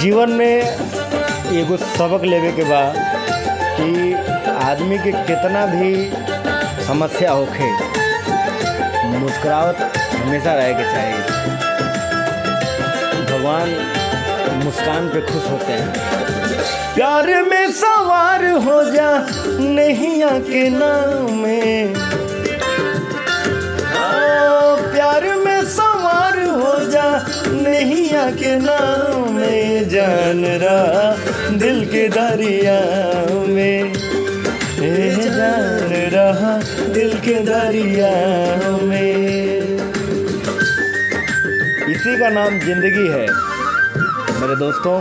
जीवन में एगो सबक लेवे के बा कि आदमी के कितना भी समस्या होखे, मुस्कुराहट हमेशा रहे के चाहिए। भगवान मुस्कान पे खुश होते हैं। प्यार में सवार हो जा नैया के नाम में, प्यार में सवार हो जा नैया के नाम में, जान रहा दिल के दरिया में, जान रहा दिल के दरिया में। इसी का नाम जिंदगी है मेरे दोस्तों,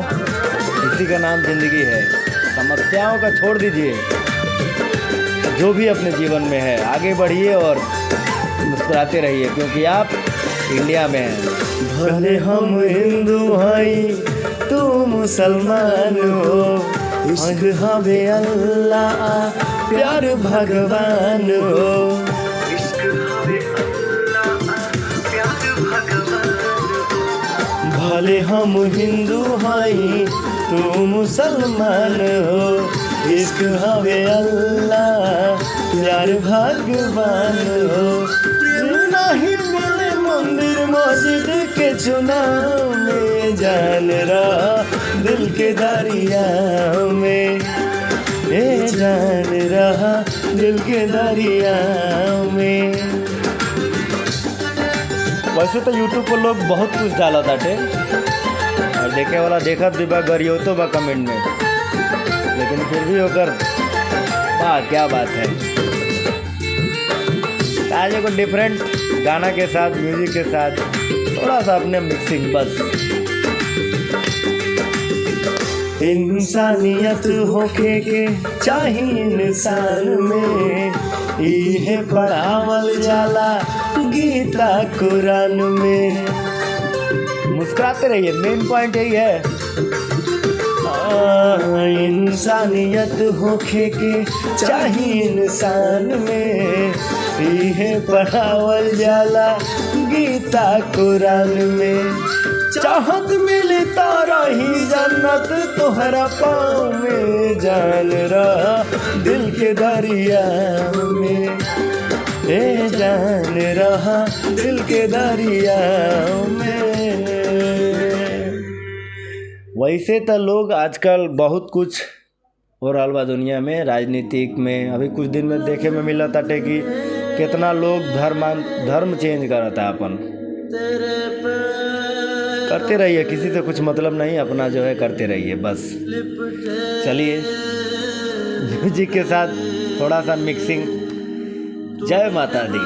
इसी का नाम जिंदगी है। समस्याओं का छोड़ दीजिए, जो भी अपने जीवन में है आगे बढ़िए और मुस्कुराते रहिए, क्योंकि आप इंडिया में हैं। भले हम हिंदू हैं तू मुसलमान हो, हवे अल्लाह प्यार भगवान हो, भले हम हिंदू हैं तू मुसलमान हो, इश्क हवे अल्लाह प्यार भगवान हो। नहीं मिले मंदिर मस्जिद के चुनाव में, जान रहा दिल के दरिया में, जान रहा दिल के दरिया में। वैसे तो यूट्यूब पर लोग बहुत कुछ डाला ताटे और देखे वाला देखत भी बा, गरियो तो बा कमेंट में, लेकिन फिर भी होकर वाह क्या बात है। आज को डिफरेंट गाना के साथ, म्यूजिक के साथ थोड़ा सा अपने मिक्सिंग बस। इंसानियत होके के चाहिए इंसान में, इहे पढ़ावल जाला गीता कुरान में। मुस्कुराते रहिए, मेन पॉइंट यही है। इंसानियत होके के चाहिए इंसान में, इहे पढ़ावल जाला गीता कुरान में। चाहत मिले तारा ही जन्नत तोहरा पाँव में, जान रहा दिल के दरिया में, जान रहा दिल के दरिया में। वैसे तो लोग आजकल बहुत कुछ हो रहा बा दुनिया में, राजनीतिक में। अभी कुछ दिन में देखे में मिला ताटे कि कितना लोग धर्म चेंज करता अपन। करते रहिए, किसी से कुछ मतलब नहीं, अपना जो है करते रहिए बस। चलिए म्यूजिक के साथ थोड़ा सा मिक्सिंग। जय माता दी।